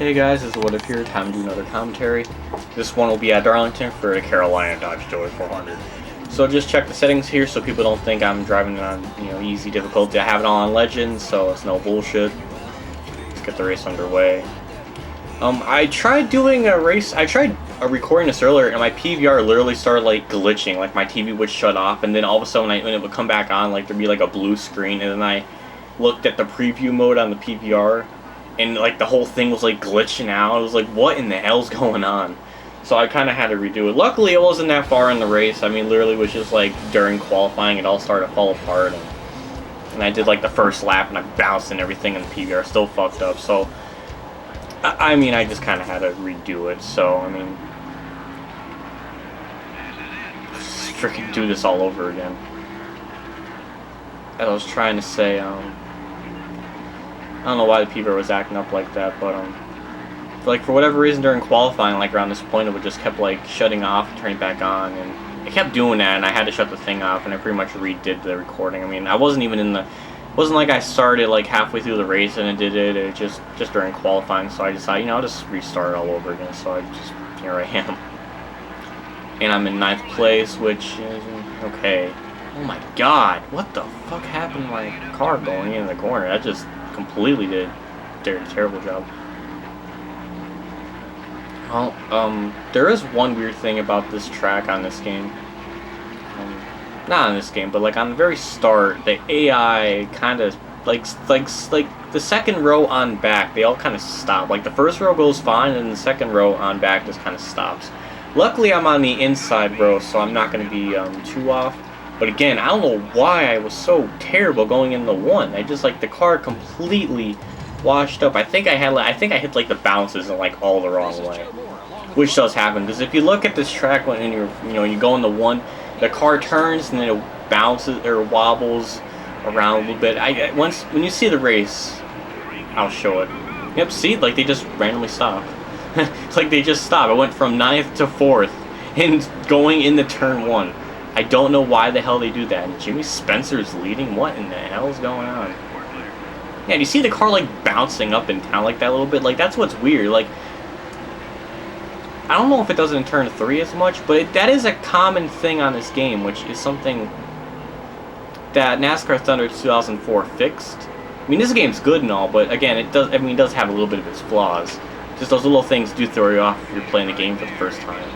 Hey guys, this is What If here. Time to do another commentary. This one will be at Darlington for the Carolina Dodge Joey 400. So just check the settings here so people don't think I'm driving on easy difficulty. I have it all on Legends, so it's no bullshit. Let's get the race underway. I tried doing a race. I tried recording this earlier, and my PVR literally started like glitching. Like my TV would shut off, and then all of a sudden when it would come back on, like there'd be like a blue screen, and then I looked at the preview mode on the PVR. And like the whole thing was like glitching out. I was like, what in the hell's going on? So I kind of had to redo it. Luckily, it wasn't that far in the race. I mean, literally was just like during qualifying, it all started to fall apart. And I did like the first lap and I bounced and everything, and the PVR still fucked up. So, I mean, I just kind of had to redo it. So, I mean, freaking do this all over again. As I was trying to say, I don't know why the PVR was acting up like that, but like for whatever reason during qualifying, like around this point, it would just kept like shutting off and turning back on, and it kept doing that, and I had to shut the thing off, and I pretty much redid the recording. I mean, I wasn't even in the, it wasn't like I started like halfway through the race and it did it. It just during qualifying, so I decided, I'll just restart all over again. So I just, here I am, and I'm in 9th place, which is okay. Oh my God, what the fuck happened to my car going in the corner? That just completely did a terrible job. Well, there is one weird thing about this track on this game. Not on this game, but like on the very start, the AI kind of like the second row on back, they all kind of stop. Like the first row goes fine, and the second row on back just kind of stops. Luckily, I'm on the inside row, so I'm not going to be too off. But again, I don't know why I was so terrible going in the one. I just like the car completely washed up. I think I hit like the bounces in like all the wrong way, which does happen because if you look at this track when you're you go in the one, the car turns and then it bounces or wobbles around a little bit. When you see the race, I'll show it. Yep, see, like they just randomly stop. It's like they just stop. I went from 9th to 4th and going into turn 1. I don't know why the hell they do that. And Jimmy Spencer's leading? What in the hell is going on? Yeah, do you see the car like bouncing up and down like that a little bit? Like that's what's weird. Like I don't know if it does it in turn 3 as much, but that is a common thing on this game, which is something that NASCAR Thunder 2004 fixed. I mean, this game's good and all, but again, it does. I mean, it does have a little bit of its flaws. Just those little things do throw you off if you're playing the game for the first time.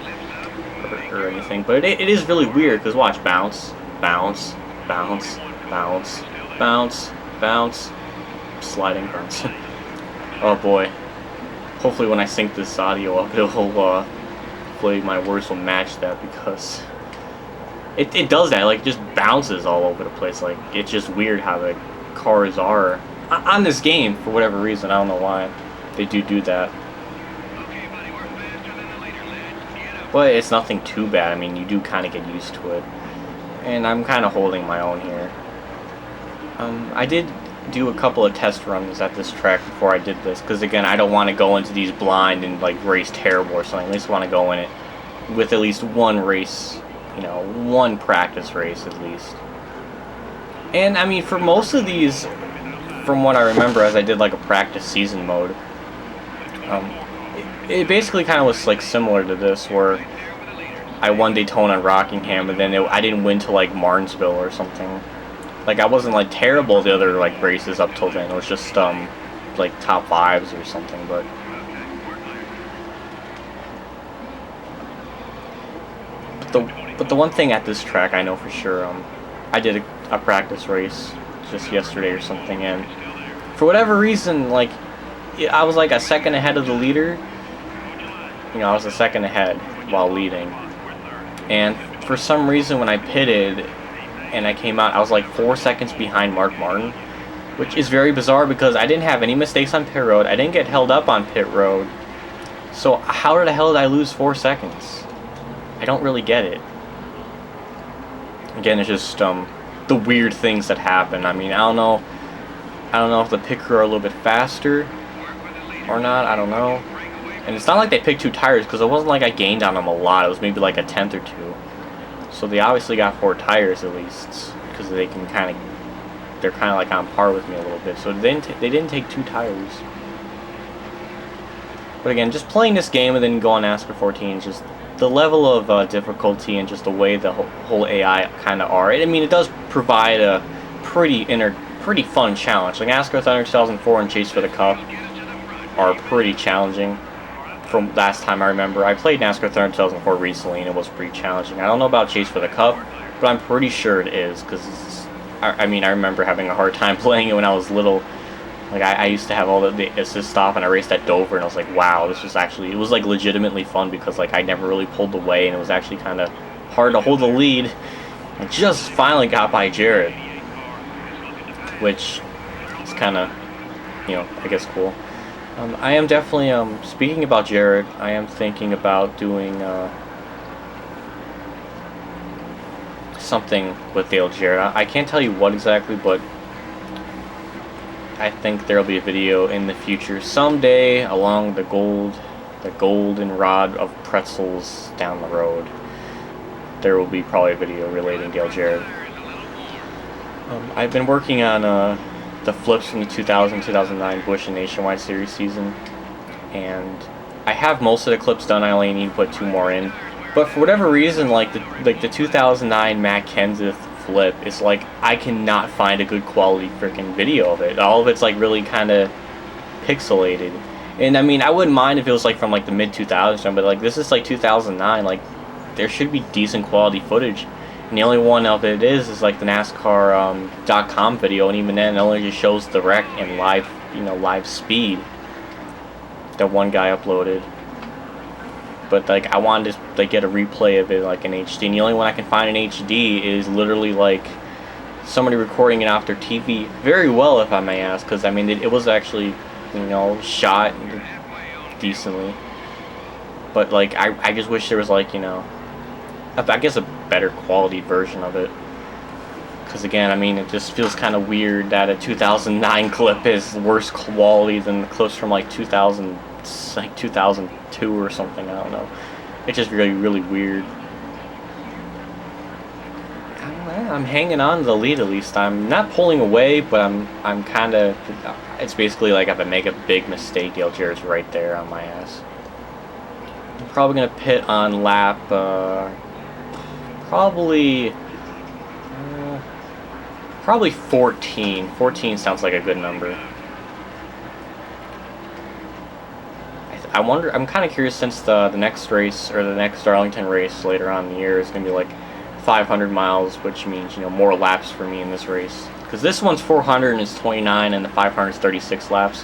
Or anything, but it is really weird because watch, bounce, bounce, bounce, bounce, bounce, bounce, sliding bounce. Oh boy. Hopefully when I sync this audio up, it'll hopefully my words will match that, because it does that, like, it just bounces all over the place. Like, it's just weird how the cars are on this game for whatever reason. I don't know why they do that. But it's nothing too bad. I mean, you do kind of get used to it. And I'm kind of holding my own here. I did do a couple of test runs at this track before I did this, because again, I don't want to go into these blind and like race terrible or something. At least want to go in it with at least one race, one practice race at least. And I mean, for most of these, from what I remember, as I did like a practice season mode, it basically kind of was like similar to this, where I won Daytona and Rockingham, and then I didn't win till like Martinsville or something. Like I wasn't like terrible the other like races up till then. It was just like top 5s or something. But the one thing at this track I know for sure, I did a practice race just yesterday or something, and for whatever reason, like I was like a second ahead of the leader. I was a second ahead while leading, and for some reason when I pitted and I came out, I was like 4 seconds behind Mark Martin, which is very bizarre because I didn't have any mistakes on pit road. I didn't get held up on pit road, so how the hell did I lose 4 seconds? I don't really get it. Again, it's just the weird things that happen. I mean, I don't know if the pit crew are a little bit faster or not. I don't know. And it's not like they picked 2 tires, because it wasn't like I gained on them a lot. It was maybe like a 10th or 2. So they obviously got 4 tires at least, because they can they're kind of like on par with me a little bit. So they didn't take 2 tires. But again, just playing this game and then go on Nascar 14, just the level of difficulty and just the way the whole AI kind of are. I mean, it does provide a pretty fun challenge. Like Nascar Thunder 2004 and Chase for the Cup are pretty challenging. From last time I remember, I played NASCAR Thunder 2004 recently, and it was pretty challenging. I don't know about Chase for the Cup, but I'm pretty sure it is, because I mean, I remember having a hard time playing it when I was little. Like, I used to have all the assist stop, and I raced at Dover, and I was like, wow, this was actually, it was like legitimately fun, because like I never really pulled away, and it was actually kind of hard to hold the lead. I just finally got by Jared, which is kind of, you know, I guess cool. I am definitely, speaking about Jared, I am thinking about doing something with Dale Jarrett. I can't tell you what exactly, but I think there'll be a video in the future someday along the golden rod of pretzels down the road. There will be probably a video relating Dale Jarrett. I've been working on the flips from the 2000-2009 Busch and Nationwide Series season, and I have most of the clips done. I only need to put 2 more in, but for whatever reason, like the 2009 Matt Kenseth flip, it's like I cannot find a good quality freaking video of it. All of it's like really kind of pixelated, and I mean, I wouldn't mind if it was like from like the mid 2000s, but like this is like 2009. Like there should be decent quality footage. And the only one of it is like the NASCAR.com video, and even then it only just shows the wreck in live, live speed that one guy uploaded. But like I wanted to like get a replay of it like in HD, and the only one I can find in HD is literally like somebody recording it off their TV very well, if I may ask, because I mean it was actually shot decently. But like I just wish there was like I guess a better quality version of it, because again, I mean, it just feels kind of weird that a 2009 clip is worse quality than the clips from like 2002 or something. I don't know. It's just really weird. I'm hanging on to the lead at least. I'm not pulling away, but I'm kind of. It's basically like if I make a big mistake, Dale Jarrett's right there on my ass. I'm probably gonna pit on lap. Probably 14. 14 sounds like a good number. I wonder. I'm kind of curious, since the next race, or the next Darlington race later on in the year, is going to be like 500 miles, which means more laps for me in this race. Because this one's 400 and it's 29, and the 500 is 36 laps.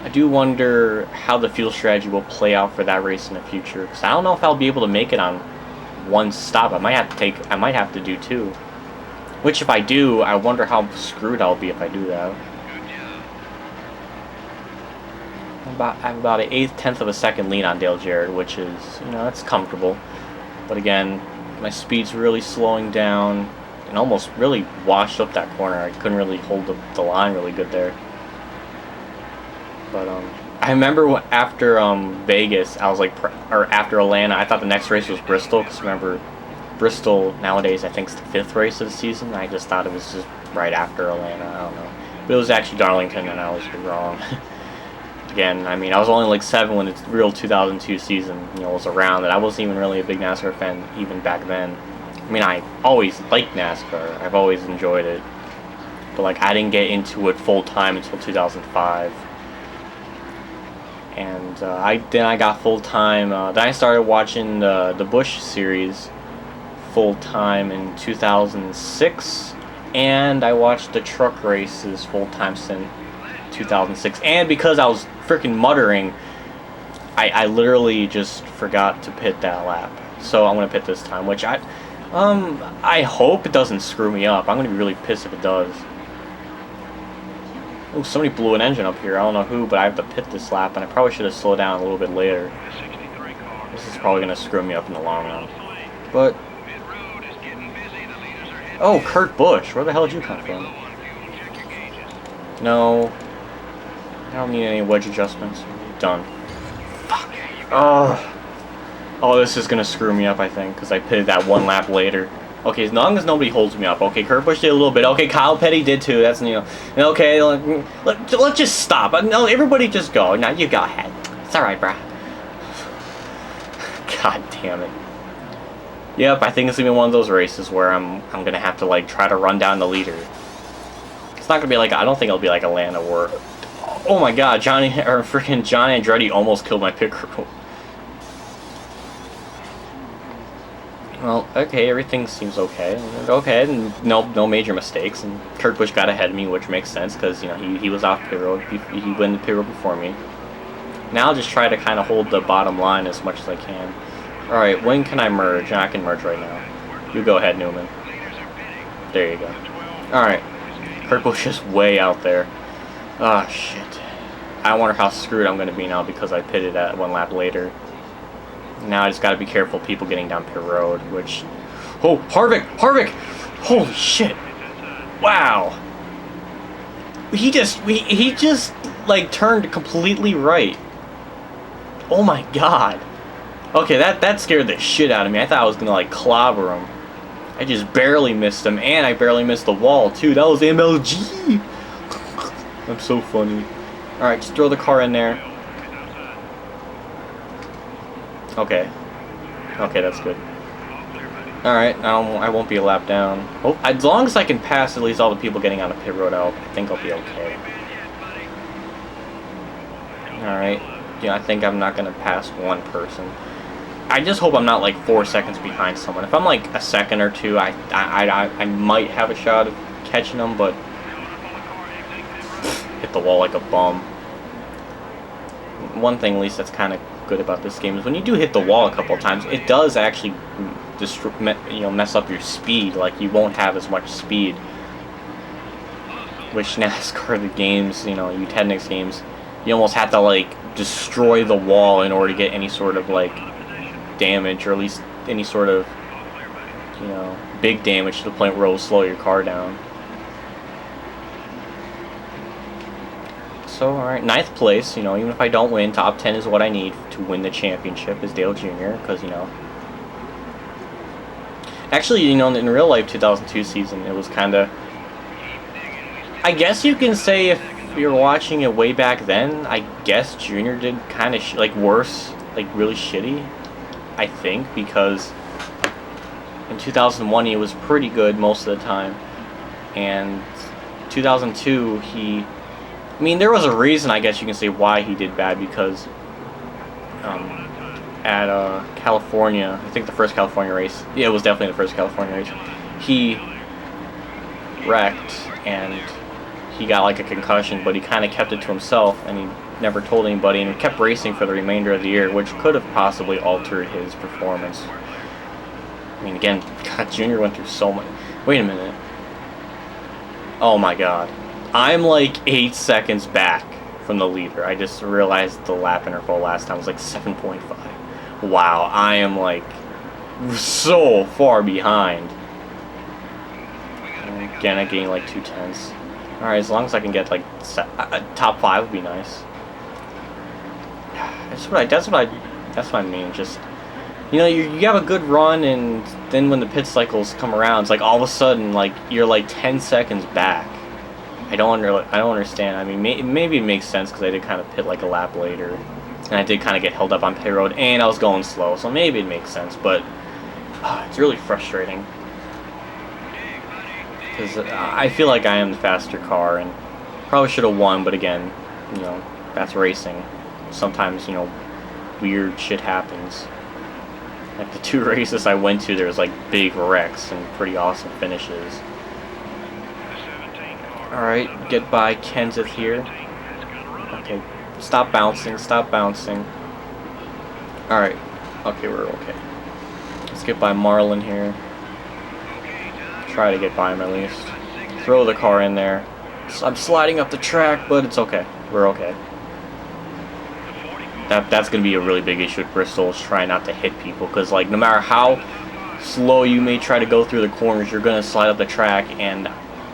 I do wonder how the fuel strategy will play out for that race in the future. Because I don't know if I'll be able to make it on one stop. I might have to do 2. Which, if I do, I wonder how screwed I'll be if I do that. I have about an 1/8 of a second lead on Dale Jarrett, which is, that's comfortable. But again, my speed's really slowing down, and almost really washed up that corner. I couldn't really hold the line really good there. But I remember after Vegas, I was like, or after Atlanta, I thought the next race was Bristol, because remember, Bristol nowadays I think is the 5th race of the season. I just thought it was just right after Atlanta. I don't know, but it was actually Darlington, and I was wrong. Again, I mean, I was only like 7 when the real 2002 season was around, and I wasn't even really a big NASCAR fan even back then. I mean, I always liked NASCAR. I've always enjoyed it, but like I didn't get into it full time until 2005. And I got full time. Then I started watching the Busch series full time in 2006, and I watched the truck races full time since 2006. And because I was freaking muttering, I literally just forgot to pit that lap. So I'm gonna pit this time, which I hope it doesn't screw me up. I'm gonna be really pissed if it does. Oh, somebody blew an engine up here. I don't know who, but I have to pit this lap, and I probably should have slowed down a little bit later. This is probably going to screw me up in the long run. But... oh, Kurt Busch. Where the hell did you come from? No. I don't need any wedge adjustments. Done. Fuck. Oh, this is going to screw me up, I think, because I pitted that 1 lap later. Okay, as long as nobody holds me up. Okay, Kurt Busch did a little bit. Okay, Kyle Petty did too. That's, okay, let's just stop. No, everybody just go. Now, you go ahead. It's alright, bruh. God damn it. Yep, I think it's gonna be one of those races where I'm gonna have to like try to run down the leader. It's not gonna be like, I don't think it'll be like Atlanta where, oh my god, freaking John Andretti almost killed my pit crew. Well, okay, everything seems okay. Okay, and no major mistakes. And Kurt Busch got ahead of me, which makes sense because you know he was off pit road. He went the pit road before me. Now I'll just try to kind of hold the bottom line as much as I can. All right, when can I merge? I can merge right now. You go ahead, Newman. There you go. All right, Kurt Busch is way out there. Oh shit! I wonder how screwed I'm gonna be now because I pitted at one lap later. Now I just gotta be careful people getting down pit road, which... Oh, Harvick! Holy shit! Wow! He just, like, turned completely right. Oh my god. Okay, that scared the shit out of me. I thought I was gonna, like, clobber him. I just barely missed him, and I barely missed the wall, too. That was MLG! I'm so funny. Alright, just throw the car in there. Okay. Okay, that's good. Alright, I won't be a lap down. Oh, as long as I can pass at least all the people getting on the pit road out, I think I'll be okay. Alright. Yeah, I think I'm not going to pass one person. I just hope I'm not like 4 seconds behind someone. If I'm like a second or two, I might have a shot of catching them, but hit the wall like a bum. One thing at least that's kind of good about this game is when you do hit the wall a couple of times, it does actually mess up your speed. Like you won't have as much speed. Which NASCAR the games, you know, Tenix games, you almost have to like destroy the wall in order to get any sort of like damage, or at least any sort of, you know, big damage to the point where it'll slow your car down. So, alright, 9th place, you know, even if I don't win, top 10 is what I need to win the championship as Dale Jr., because, you know... Actually, you know, in real life 2002 season, it was kind of... I guess you can say if you're watching it way back then, I guess Junior did kind of, like, worse, like, really shitty, I think, because in 2001 he was pretty good most of the time, and 2002 I mean, there was a reason, I guess you can say, why he did bad, because at California, I think the first California race, yeah, it was definitely the first California race, he wrecked, and he got like a concussion, but he kind of kept it to himself, and he never told anybody, and he kept racing for the remainder of the year, which could have possibly altered his performance. I mean, again, God, Junior went through so much. Wait a minute. Oh my god. I'm like 8 seconds back from the leader. I just realized the lap interval last time was like 7.5. Wow, I am like so far behind. And again, I gained like 2/10. Alright, as long as I can get like top 5 would be nice. That's what I mean. Just, you know, you have a good run, and then when the pit cycles come around, it's like all of a sudden like you're like 10 seconds back. I don't understand. I mean, maybe it makes sense because I did kind of pit like a lap later, and I did kind of get held up on pit road, and I was going slow, so maybe it makes sense. But it's really frustrating because I feel like I am the faster car, and probably should have won. But again, you know, that's racing. Sometimes, you know, weird shit happens. Like the 2 races I went to, there was like big wrecks and pretty awesome finishes. Alright, get by Kenseth here. Okay, stop bouncing, stop bouncing. Alright, okay, we're okay. Let's get by Marlin here. Try to get by him at least. Throw the car in there. So I'm sliding up the track, but it's okay. We're okay. That's going to be a really big issue with Bristol, is trying not to hit people. Because, like, no matter how slow you may try to go through the corners, you're going to slide up the track, and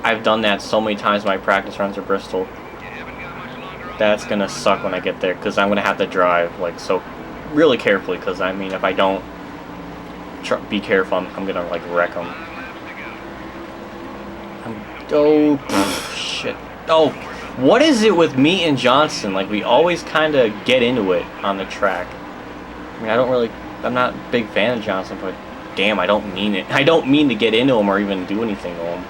I've done that so many times in my practice runs at Bristol. That's gonna suck when I get there, because I'm gonna have to drive like so really carefully, because I mean, if I don't be careful, I'm gonna like wreck them. Oh shit! Oh, What is it with me and Johnson? Like, we always kind of get into it on the track. I mean, I'm not a big fan of Johnson, but damn, I don't mean it. I don't mean to get into him or even do anything to him.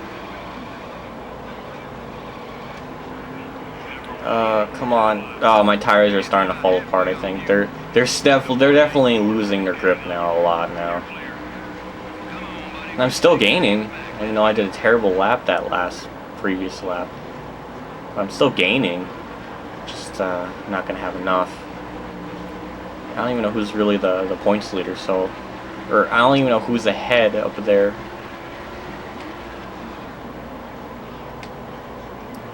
Come on. Oh, my tires are starting to fall apart, I think. They're definitely losing their grip now, a lot now. And I'm still gaining. Even though I did a terrible lap that previous lap. I'm still gaining. Just, not gonna have enough. I don't even know who's really the points leader, so... Or, I don't even know who's ahead up there.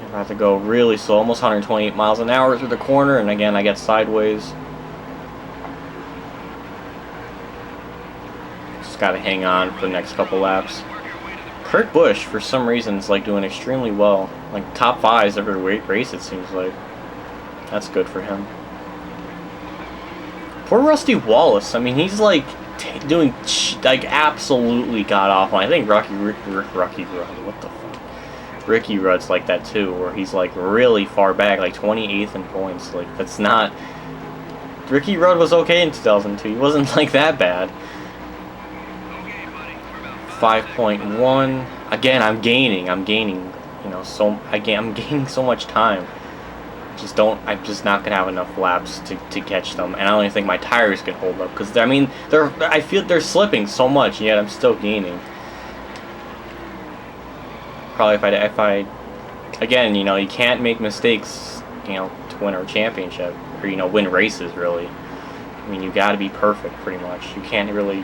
I have to go really slow, almost 128 miles an hour through the corner, and again I get sideways. Just gotta hang on for the next couple laps. Kurt Busch, for some reason, is like doing extremely well. Like top 5s every race, it seems like. That's good for him. Poor Rusty Wallace. I mean, he's like doing like absolutely god awful. I think Ricky Rudd's like that too, where he's like really far back, like 28th in points. Like that's not. Ricky Rudd was okay in 2002. He wasn't like that bad. 5.1. Again, I'm gaining. You know, I'm gaining so much time. I'm just not gonna have enough laps to catch them, and I don't even think my tires can hold up because I mean I feel they're slipping so much, yet I'm still gaining. Probably if I again, you know, you can't make mistakes, you know, to win a championship or, you know, win races really. I mean, you got to be perfect pretty much. You can't really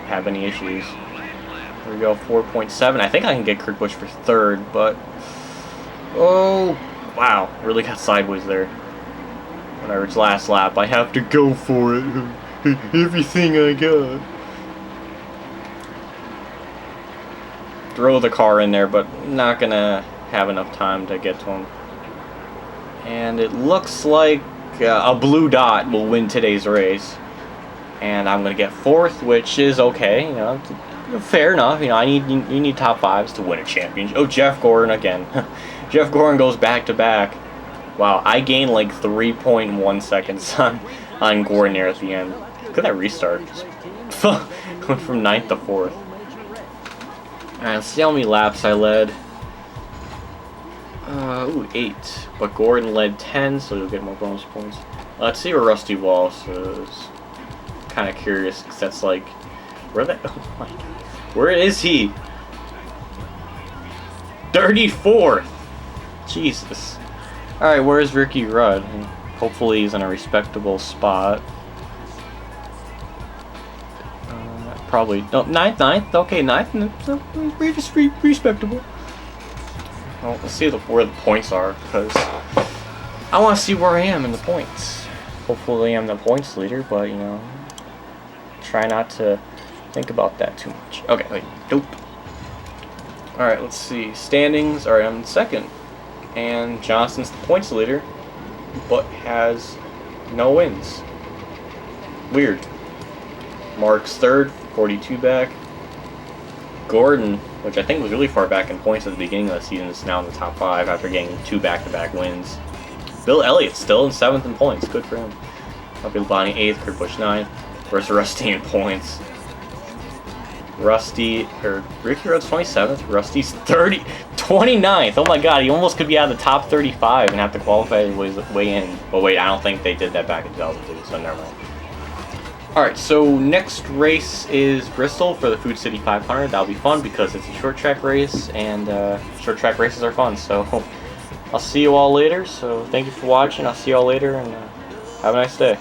have any issues. Here we go, 4.7. I think I can get Kurt Busch for 3rd, but oh wow, really got sideways there. Whatever, it's last lap. I have to go for it. Everything I got. Throw the car in there, but not gonna have enough time to get to him. And it looks like a blue dot will win today's race, and I'm gonna get 4th, which is okay. You know, fair enough. You know, you need top 5s to win a championship. Oh, Jeff Gordon again. Jeff Gordon goes back to back. Wow, I gained like 3.1 seconds on Gordon there at the end. Look at that restart. Went from 9th to 4th. Alright, let's see how many laps I led. Ooh, 8. But Gordon led 10, so you'll get more bonus points. Let's see where Rusty Wallace is. Kind of curious, because that's like... Oh my God. Where is he? 34th! Jesus. Alright, where's Ricky Rudd? Hopefully he's in a respectable spot. Probably. No, 9th. Okay, 9th. Respectable. Well, let's see where the points are, because I want to see where I am in the points. Hopefully I'm the points leader, but, you know, try not to think about that too much. Okay, wait. Nope. Alright, let's see. Standings. Alright, I'm 2nd. And Johnson's the points leader, but has no wins. Weird. Mark's 3rd, 42 back. Gordon, which I think was really far back in points at the beginning of the season, is now in the top 5 after getting 2 back-to-back wins. Bill Elliott's still in 7th in points. Good for him. Bobby Labonte 8th, Kurt Busch 9th. Where's Rusty in points? Ricky Rudd's 27th. Rusty's 29th. Oh my God, he almost could be out of the top 35 and have to qualify his way in. But wait, I don't think they did that back in 2002, so never mind. Alright, so next race is Bristol for the Food City 500. That'll be fun because it's a short track race, and short track races are fun. So I'll see you all later. So thank you for watching. I'll see you all later, and have a nice day.